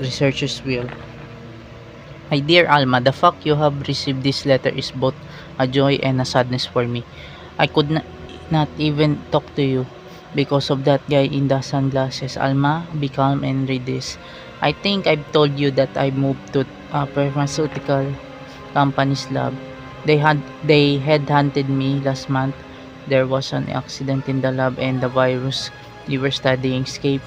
researchers will. My dear Alma, the fact you have received this letter is both a joy and a sadness for me. I could not even talk to you because of that guy in the sunglasses. Alma, be calm and read this. I think I've told you that I moved to a pharmaceutical company's lab. They headhunted me last month. There was an accident in the lab and the virus we were studying escaped.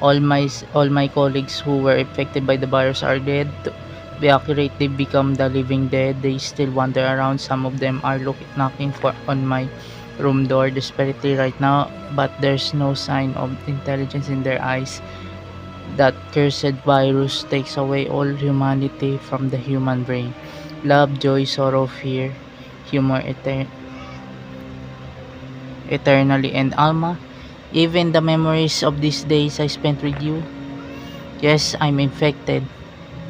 All my colleagues who were affected by the virus are dead. To be accurate, they become the living dead. They still wander around. Some of them are knocking on my room door desperately right now, but there's no sign of intelligence in their eyes. That cursed virus takes away all humanity from the human brain. Love, joy, sorrow, fear, humor, eternally, and Alma. Even the memories of these days I spent with you. Yes, I'm infected.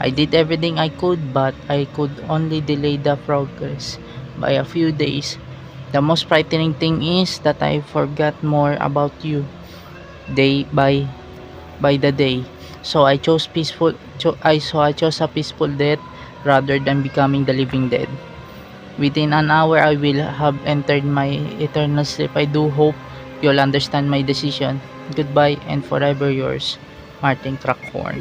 I did everything I could, but I could only delay the progress by a few days. The most frightening thing is that I forgot more about you day by the day. So I chose I chose a peaceful death rather than becoming the living dead. Within an hour I will have entered my eternal sleep. I do hope you'll understand my decision. Goodbye and forever yours, Martin Crackhorn.